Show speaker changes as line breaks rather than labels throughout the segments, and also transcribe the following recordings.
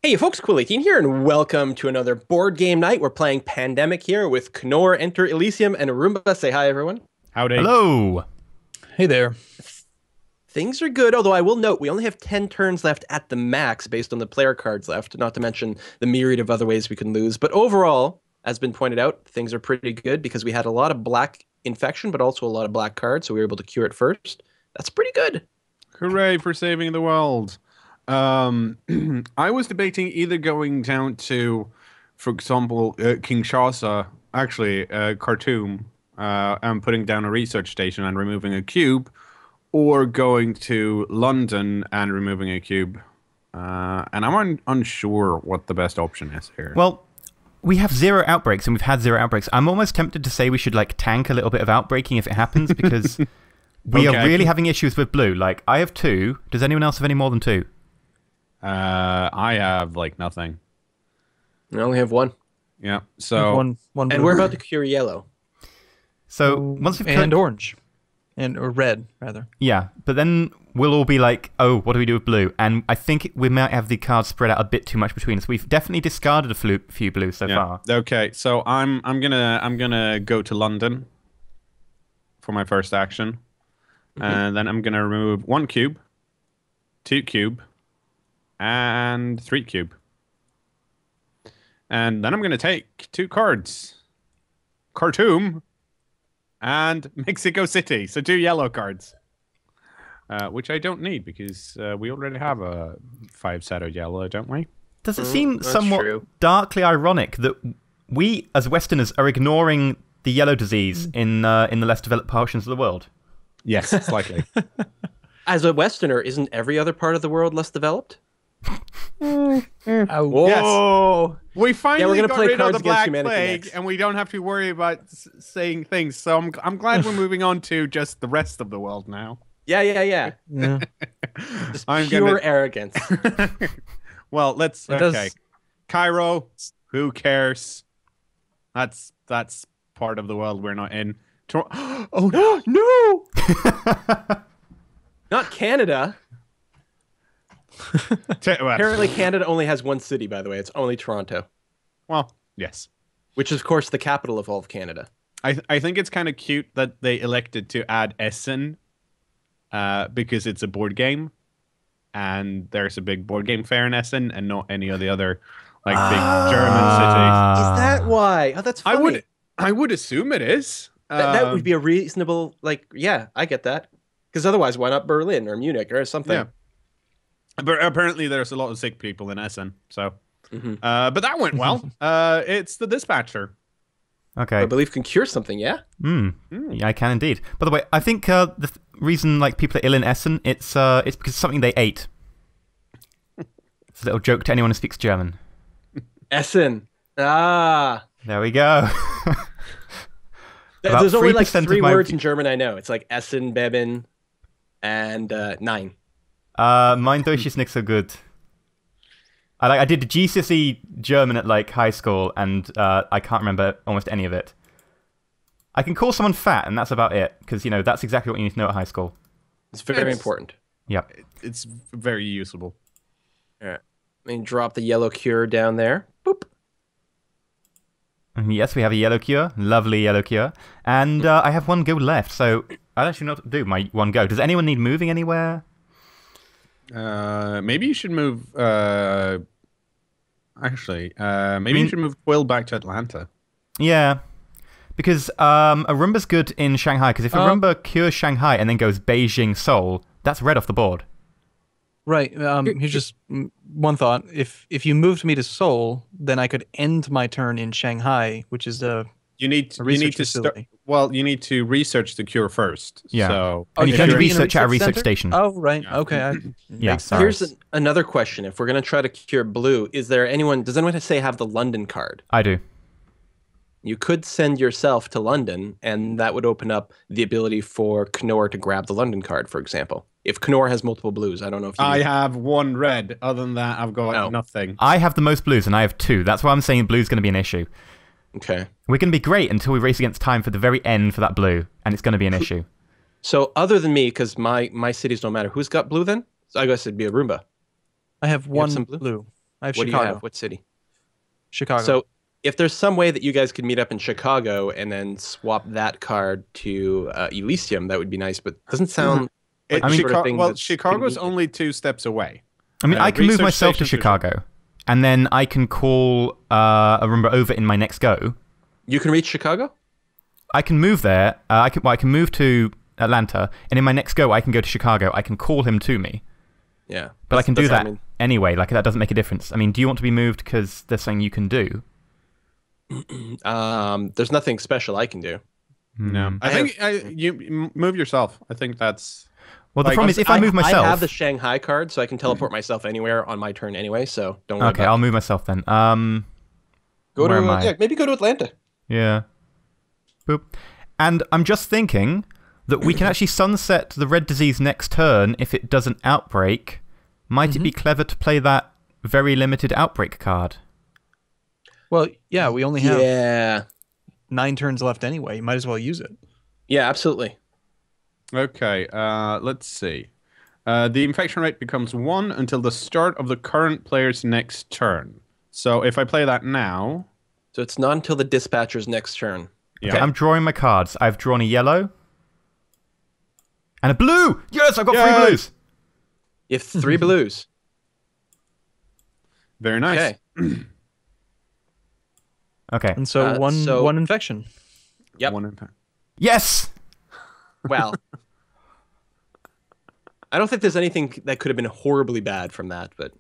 Hey folks, Cool18 here, and welcome to another board game night. We're playing Pandemic here with Knorr, EnterElysium, and Roomba. Say hi, everyone.
Howdy.
Hello.
Hey there.
Things are good, although I will note we only have 10 turns left at the max based on the player cards left, not to mention the myriad of other ways we can lose. But overall, as been pointed out, things are pretty good because we had a lot of black infection, but also a lot of black cards, so we were able to cure it first. That's pretty good.
Hooray for saving the world. I was debating either going down to, for example, Kinshasa, actually, Khartoum, and putting down a research station and removing a cube, or going to London and removing a cube. And I'm unsure what the best option is here.
Well, we have 0 outbreaks, and we've had 0 outbreaks. I'm almost tempted to say we should, like, tank a little bit of outbreaking if it happens, because we are really having issues with blue. Like, I have 2. Does anyone else have any more than 2?
I have, like, nothing.
I only have 1.
Yeah, so...
One
and we're about to cure yellow.
So, once we've...
And orange. Or red, rather.
Yeah, but then we'll all be like, oh, what do we do with blue? And I think we might have the cards spread out a bit too much between us. We've definitely discarded a few blues so far.
Okay, so I'm gonna go to London for my first action. And then I'm gonna remove 1 cube, 2 cube, and 3 cube. And then I'm going to take 2 cards. Khartoum and Mexico City. So 2 yellow cards. Which I don't need because we already have a 5 set of yellow, don't we?
Does it seem somewhat darkly ironic that we, as Westerners, are ignoring the yellow disease in the less developed portions of the world?
Yes, slightly.
As a Westerner, isn't every other part of the world less developed?
Whoa!
Yes. We finally got rid of the Black Plague, and we don't have to worry about saying things. So I'm glad we're moving on to just the rest of the world now.
Yeah. Just pure arrogance.
Well, let's... Okay. Cairo, who cares? That's part of the world we're not in. Oh, no!
Not Canada. Apparently, Canada only has 1 city, by the way. It's only Toronto.
Well, yes.
Which is, of course, the capital of all of Canada.
I think it's kind of cute that they elected to add Essen because it's a board game. And there's a big board game fair in Essen and not any of the other big German cities.
Is that why? Oh, that's funny.
I would assume it is.
That would be a reasonable, yeah, I get that. Because otherwise, why not Berlin or Munich or something?
Yeah. But apparently there's a lot of sick people in Essen, so... but that went well. It's the dispatcher.
Okay.
I believe can cure something, yeah?
Yeah, I can indeed. By the way, I think the reason people are ill in Essen, it's because of something they ate. It's a little joke to anyone who speaks German.
Essen. Ah.
There we go.
There's only 3 words in German I know. It's like Essen, Beben, and Nein.
Mein Deutsch ist nicht so good. I did the GCSE German at high school, and I can't remember almost any of it. I can call someone fat, and that's about it, because that's exactly what you need to know at high school.
It's very important.
Yep.
It's very usable.
All right. Let me drop the yellow cure down there. Boop.
And yes, we have a yellow cure. Lovely yellow cure. And I have 1 go left, so I don't actually know what to do my 1 go. Does anyone need moving anywhere?
Maybe you should move. Actually, maybe you should move Quill back to Atlanta.
Yeah, because Arumba's good in Shanghai. Because if Arumba cures Shanghai and then goes Beijing, Seoul, that's red off the board.
Right. Here's just one thought. If you moved me to Seoul, then I could end my turn in Shanghai, which is a research facility.
Well, you need to research the cure first.
Yeah.
So,
and you can research at a research station.
Oh, right. Okay.
Yeah.
Here's another question. If we're going to try to cure blue, does anyone have the London card?
I do.
You could send yourself to London, and that would open up the ability for Knorr to grab the London card, for example. If Knorr has multiple blues, I don't know if
I have 1 red. Other than that, I've got nothing.
I have the most blues, and I have 2. That's why I'm saying blue's going to be an issue.
Okay.
We're going to be great until we race against time for the very end for that blue, and it's going to be an issue.
So other than me, because my cities don't matter, who's got blue then? So I guess it'd be a Roomba.
I have 1 blue. I have
What do you
Chicago.
have? What city?
Chicago.
So if there's some way that you guys could meet up in Chicago and then swap that card to Elysium, that would be nice. But it doesn't sound like the sort of thing that's
Chicago's
convenient.
only 2 steps away.
I mean, I can move
research
myself to
stations are-
Chicago, and then I can call Arumba over in my next go.
You can reach Chicago?
I can move there. I can move to Atlanta, and in my next go, I can go to Chicago. I can call him to me.
Yeah.
But I can do
that's what
that
I mean.
anyway. Like, that doesn't make a difference. I mean, do you want to be moved because there's something you can do?
There's nothing special I can do.
No. I think you move yourself. I think that's...
Well, the
Like,
problem is, if I move myself...
I have the Shanghai card, so I can teleport myself anywhere on my turn anyway, so don't worry
Okay,
about
I'll move myself then.
Go
where
to
am I?
yeah, maybe go to Atlanta.
Yeah. Boop. And I'm just thinking that we can actually sunset the red disease next turn if it doesn't outbreak. Might it be clever to play that very limited outbreak card?
Well, yeah, we only have
Yeah.
9 turns left anyway. You might as well use it.
Yeah, absolutely.
Okay, let's see. The infection rate becomes 1 until the start of the current player's next turn. So if I play that now...
So it's not until the dispatcher's next turn.
Yeah.
Okay, I'm drawing my cards. I've drawn a yellow. And a blue! Yes, I've got 3
Yay!
blues!
You have 3 blues.
Very nice.
Okay.
Okay.
And so one infection.
Yep.
1 impact.
Yes!
Well, I don't think there's anything that could have been horribly bad from that, but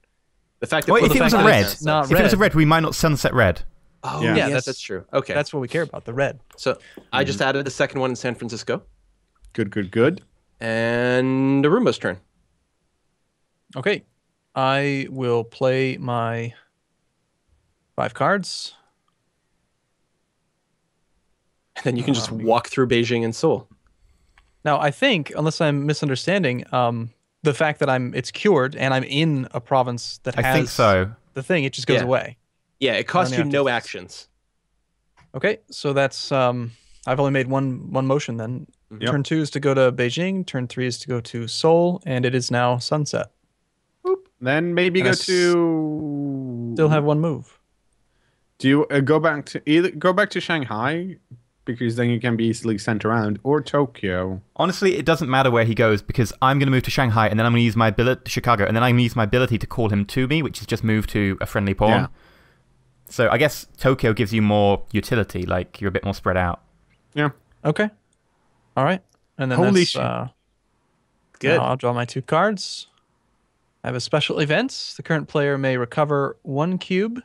the fact that
Well, if
the
it was
fact
a
that
red,
it's
not
if it was a
red.
red, we might not sunset red.
Oh,
Yeah.
yeah,
Yeah,
that's true. Okay.
That's what we care about, the red.
So I just added the second one in San Francisco,
Good, good, good.
and Arumba's turn.
Okay. I will play my 5 cards.
And then you can just walk through Beijing and Seoul.
Now, I think, unless I'm misunderstanding, the fact that it's cured and I'm in a province that has
I think so.
the thing, it just goes
Yeah.
away.
Yeah, it costs
I
you
only
no
have to-
actions.
Okay, so that's I've only made one motion then.
Yep.
Turn 2 is to go to Beijing, turn 3 is to go to Seoul, and it is now sunset.
Then maybe
And
go
I
to...
Still have 1 move.
Do you go back to Shanghai, because then you can be easily sent around, or Tokyo?
Honestly, it doesn't matter where he goes because I'm going to move to Shanghai and then I'm going to use my ability Chicago and then I'm going to use my ability to call him to me, which is just move to a friendly pawn.
Yeah.
So I guess Tokyo gives you more utility, like you're a bit more spread out.
Yeah.
Okay. All right. And then
Holy
that's,
shit.
Good.
now I'll draw my 2 cards. I have a special event. The current player may recover 1 cube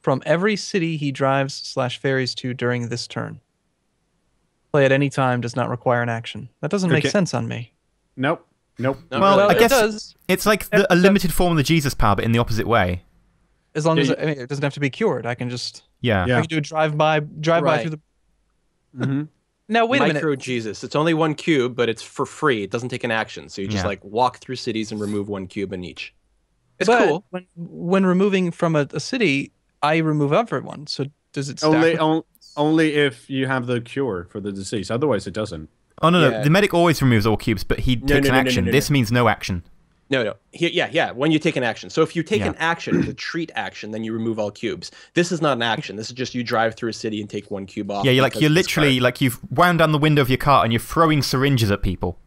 from every city he drives/ferries to during this turn. Play at any time does not require an action. That doesn't make
Okay.
sense on me.
Nope.
Not
Well,
really.
I guess
it does.
it's like a limited form of the Jesus power, but in the opposite way.
As long
Yeah,
as
you-
I mean, it doesn't have to be cured. I can just
Yeah.
Yeah.
I can do a drive-by
Right.
through the.
Mm-hmm.
Now wait a
Micro
minute.
Jesus. It's only 1 cube, but it's for free. It doesn't take an action. So you just
Yeah.
like walk through cities and remove 1 cube in each. It's
But
cool.
When removing from a city, I remove everyone. So does it stack?
Only if you have the cure for the disease. Otherwise, it doesn't.
Oh, no,
Yeah.
no. The medic always removes all cubes, but he takes an
no,
action.
no,
This means no action.
No. Yeah. When you take an action. So if you take
Yeah.
an action, the treat action, then you remove all cubes. This is not an action. This is just you drive through a city and take 1 cube off.
Yeah,
because
you're
of this
literally,
card.
like, you've wound down the window of your car and you're throwing syringes at people.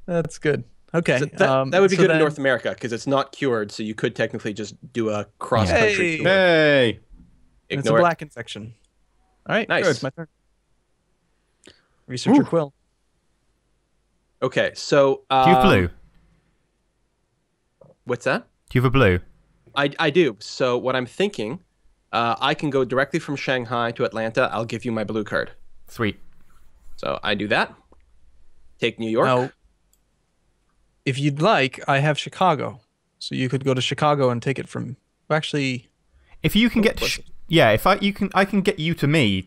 That's good. Okay.
So that would be
so
good in
then-
North America because it's not cured, so you could technically just do a cross-country
Hey.
cure.
Hey!
and it's a
Ignore it.
black infection. All right.
Nice.
Good. It's my turn. Researcher
Ooh.
Quill.
Okay, so
Do you have blue?
what's that?
Do you have a blue?
I do. So what I'm thinking, I can go directly from Shanghai to Atlanta. I'll give you my blue card.
Sweet.
So I do that. Take New York.
Now, if you'd like, I have Chicago, so you could go to Chicago and take it from. Actually,
If you can get to...
what's
Yeah, I can get you to me.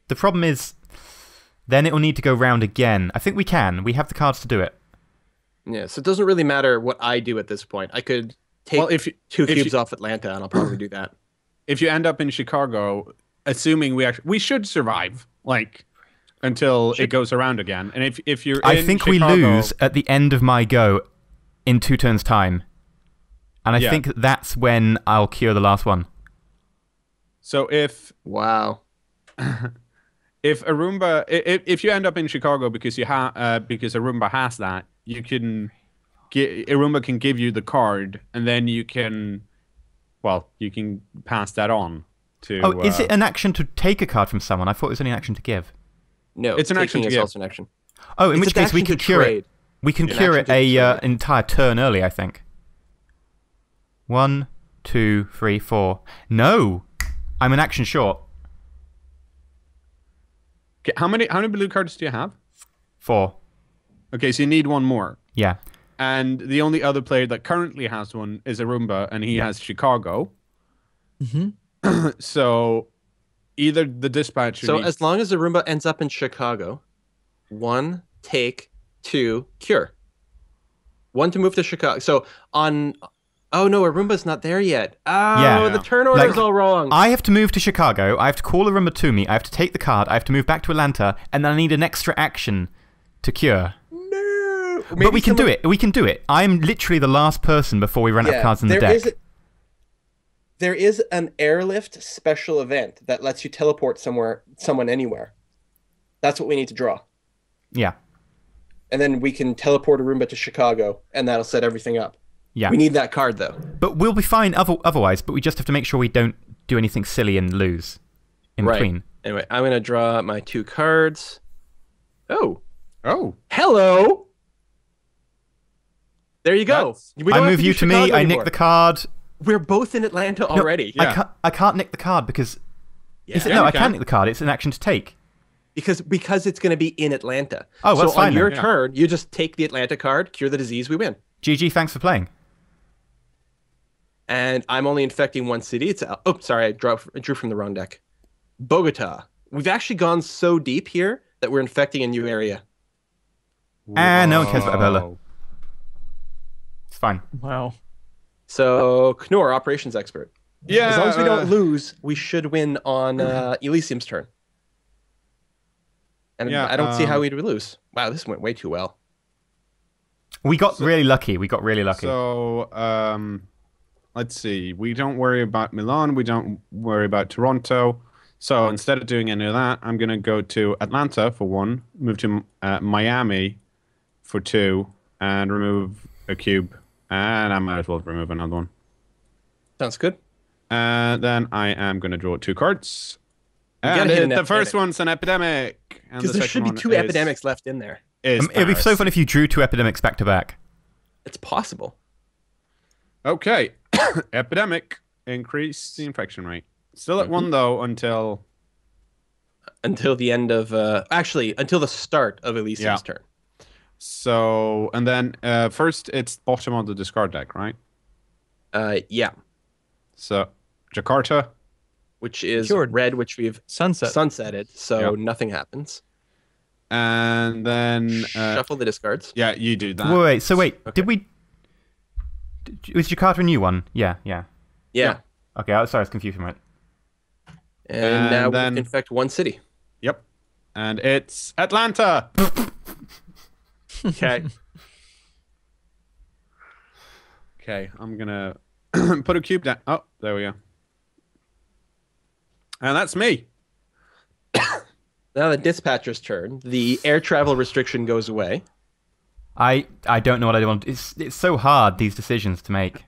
The problem is... Then it will need to go round again. I think we can. We have the cards to do it.
Yeah, so it doesn't really matter what I do at this point. I could take
Well, if
2
if
cubes
you-
off Atlanta, and I'll probably do that.
If you end up in Chicago, assuming we should survive, like, until it goes around again. And if you're
I
in
think
Chicago,
we lose at the end of my go in 2 turns' time. And I think that's when I'll cure the last one.
So if
Wow.
if Arumba, if you end up in Chicago because because Arumba has that, you can Arumba can give you the card, and then you can pass that on to.
Oh, is it an action to take a card from someone? I thought it was only an action to give.
No,
it's an action to
is
give.
also an action.
Oh, in which case we
can
can cure it. We can cure it an entire turn early, I think. 1, 2, 3, 4. No, I'm an action short.
Okay, how many blue cards do you have?
4.
Okay, so you need one more.
Yeah.
And the only other player that currently has one is Arumba, and he has Chicago.
Mm-hmm.
So either the dispatcher.
So as long as Arumba ends up in Chicago, 1, take, 2, cure. 1 to move to Chicago. So on. Oh no, Arumba's not there yet. Oh,
Yeah.
the turn order's all wrong.
I have to move to Chicago. I have to call Arumba to me. I have to take the card. I have to move back to Atlanta, and then I need an extra action to cure.
No.
But we can do it. We can do it. I'm literally the last person before we run out of cards in the deck.
There is an airlift special event that lets you teleport someone anywhere. That's what we need to draw.
Yeah.
And then we can teleport Arumba to Chicago, and that'll set everything up.
Yeah.
We need that card, though.
But we'll be fine otherwise, but we just have to make sure we don't do anything silly and lose in between.
Anyway, I'm going to draw my 2 cards. Oh.
Hello.
There you go.
I move you to me.
Chicago
I
anymore.
nick the card.
We're both in Atlanta already.
Yeah.
I can't nick the card because...
Yeah,
I can nick the card. It's an action to take.
Because it's going to be in Atlanta.
Oh, well,
so
that's fine
on your
then.
turn, you just take the Atlanta card, cure the disease, we win.
GG, thanks for playing.
And I'm only infecting 1 city. It's sorry, I drew from the wrong deck. Bogota. We've actually gone so deep here that we're infecting a new area.
And no one cares about Ebola. It's fine.
Wow.
So Knorr, operations expert.
Yeah.
As long as we don't lose, we should win on Elysium's turn. And I don't see how we'd lose. Wow, this went way too well.
We got really lucky.
So, let's see. We don't worry about Milan. We don't worry about Toronto. So instead of doing any of that, I'm going to go to Atlanta for 1, move to Miami for 2, and remove a cube. And I might as well remove another one.
Sounds good.
And then I am going to draw 2 cards.
gotta
And
hit an
the first
epidemic.
one's an epidemic.
Because there should be 2 epidemics left in there.
It'd be so fun if you drew 2 epidemics back to back.
It's possible.
Okay. Epidemic. Increase the infection rate. Still at 1, though, until
the end of... actually, until the start of Elysium's turn.
So, and then first it's bottom of the discard deck, right?
Yeah.
So, Jakarta.
Which is
Cured.
red, which we've sunsetted, so nothing happens.
And then...
Shuffle the discards.
Yeah, you do that.
Wait.
Okay.
Did we... Was Jakarta a new one? Yeah. Okay, sorry, I was confused for a minute.
And now we
then-
can infect 1 city.
Yep. And it's Atlanta.
Okay.
Okay, I'm gonna put a cube down. Oh, there we go. And that's me.
Now the dispatcher's turn. The air travel restriction goes away.
I don't know what I want. It's so hard, these decisions to make.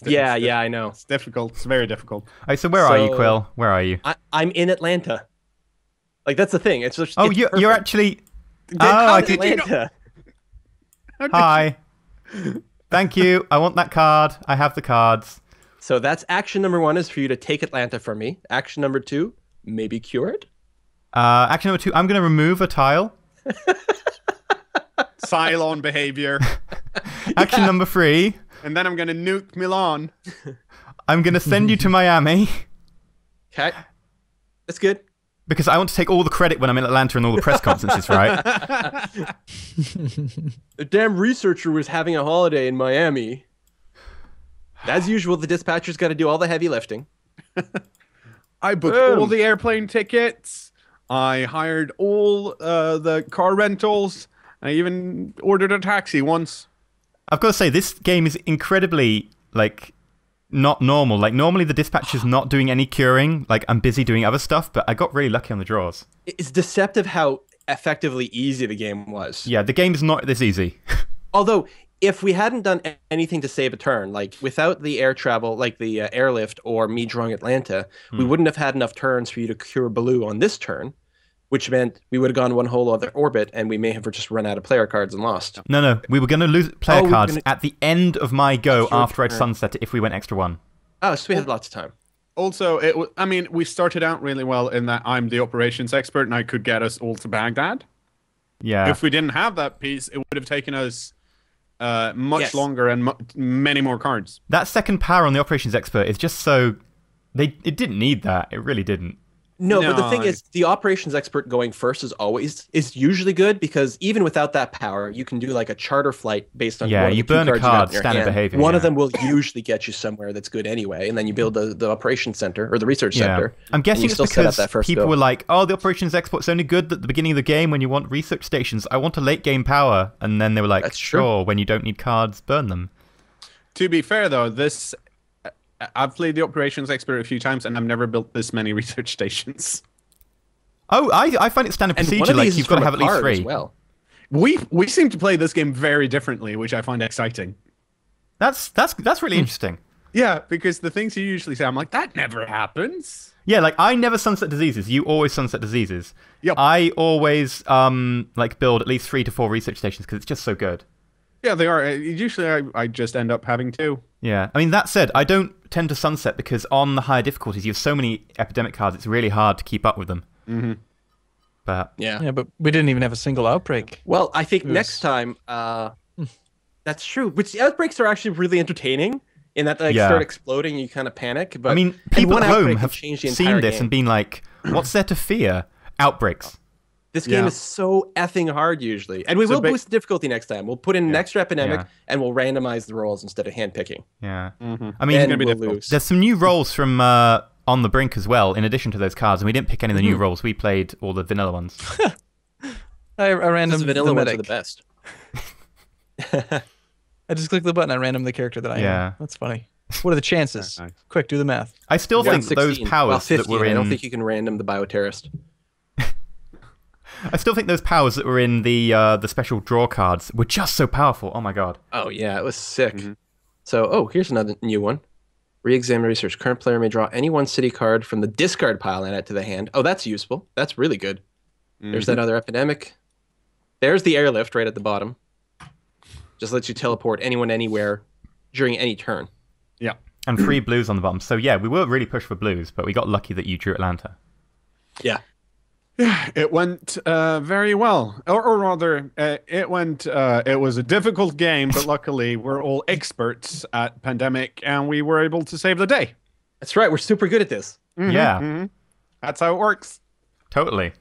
Yeah, I know.
It's difficult. It's very difficult.
So where are you, Quill? Where are you?
I'm in Atlanta. Like, that's the thing. It's just,
Oh,
it's
you're
perfect.
actually...
How
I
did
can...
you know?
Hi. Thank you. I want that card. I have the cards.
So that's action number 1 is for you to take Atlanta from me. Action number 2, maybe cure it.
Action number 2, I'm going to remove a tile.
Cylon behavior.
Action number 3,
And then I'm going to nuke Milan.
I'm going to send you to Miami.
Okay. That's good.
Because I want to take all the credit when I'm in Atlanta and all the press conferences, right?
The damn researcher was having a holiday in Miami. As usual, the dispatcher's got to do all the heavy lifting.
I booked all the airplane tickets. I hired all the car rentals. I even ordered a taxi once.
I've got to say, this game is incredibly like not normal. Like normally the dispatcher's not doing any curing. Like I'm busy doing other stuff, but I got really lucky on the draws.
It's deceptive how effectively easy the game was.
Yeah, the game's not this easy.
Although, if we hadn't done anything to save a turn, like without the air travel, like the airlift or me drawing Atlanta, we wouldn't have had enough turns for you to cure Baloo on this turn, which meant we would have gone one whole other orbit and we may have just run out of player cards and lost.
No, we were going to lose player cards at the end of my go after I'd sunset it if we went extra one.
Oh, so we had lots of time.
Also, I mean, we started out really well in that I'm the operations expert and I could get us all to Baghdad.
Yeah.
If we didn't have that piece, it would have taken us much longer and many more cards.
That second power on the operations expert is just so... It didn't need that. It really didn't.
No, but the thing is, the operations expert going first is usually good because even without that power, you can do like a charter flight based on one of the
you
two
burn a
cards you got
card,
in your
standard
hand.
behavior.
One of them will usually get you somewhere that's good anyway, and then you build the operations center or the research center.
I'm guessing
it's
because people were like, "Oh, the operations export's only good at the beginning of the game when you want research stations. I want a late game power," and then they were like,
That's
"Sure,
true.
when you don't need cards, burn them."
To be fair, though, I've played the operations expert a few times, and I've never built this many research stations.
Oh, I find it standard procedure. Like you've got to have at least 3.
As well.
We seem to play this game very differently, which I find exciting.
That's really interesting.
Yeah, because the things you usually say, I'm like, that never happens.
Yeah, like I never sunset diseases. You always sunset diseases.
Yep.
I always like build at least 3 to 4 research stations because it's just so good.
Yeah, they are. Usually, I just end up having 2.
Yeah, I mean that said, I don't tend to sunset because on the higher difficulties, you have so many epidemic cards. It's really hard to keep up with them.
Mm-hmm.
But
yeah, but we didn't even have a single outbreak.
Well, I think next time, that's true. Which the outbreaks are actually really entertaining in that they start exploding and you kind of panic. But
I mean, people at home have
seen this
game. And been like, what's there to fear? Outbreaks.
This game is so effing hard usually. And we will boost the difficulty next time. We'll put in an extra epidemic and we'll randomize the rolls instead of handpicking.
Yeah.
Mm-hmm.
I mean,
we'll lose.
There's some new rolls from On the Brink as well, in addition to those cards, and we didn't pick any of the new rolls. We played all the vanilla ones.
I random
the vanilla
the
ones
medic.
are the best.
I just clicked the button. I random the character that I am. That's funny. What are the chances?
Nice.
Quick, do the math.
I still think that those powers
15.
that were in...
I don't think you can random the bioterrorist.
I still think those powers that were in the special draw cards were just so powerful. Oh my god.
Oh yeah, it was sick. So, here's another new one. Re-examine research. Current player may draw any one city card from the discard pile and add it to the hand. Oh, that's useful. That's really good. There's that other epidemic. There's the airlift right at the bottom. Just lets you teleport anyone anywhere during any turn.
Yeah.
And 3 blues on the bottom. So yeah, we were really pushed for blues, but we got lucky that you drew Atlanta.
Yeah.
It went very well. Or rather, it was a difficult game, but luckily we're all experts at Pandemic, and we were able to save the day.
That's right. We're super good at this.
Yeah.
That's how it works.
Totally.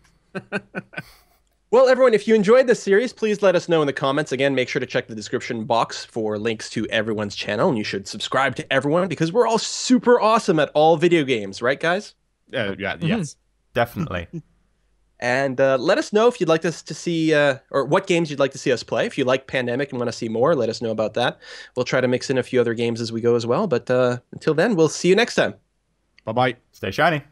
Well, everyone, if you enjoyed this series, please let us know in the comments. Again, make sure to check the description box for links to everyone's channel, and you should subscribe to everyone because we're all super awesome at all video games. Right, guys?
Yes.
Definitely.
And let us know if you'd like us to see, or what games you'd like to see us play. If you like Pandemic and want to see more, let us know about that. We'll try to mix in a few other games as we go as well. But until then, we'll see you next time.
Bye-bye.
Stay shiny.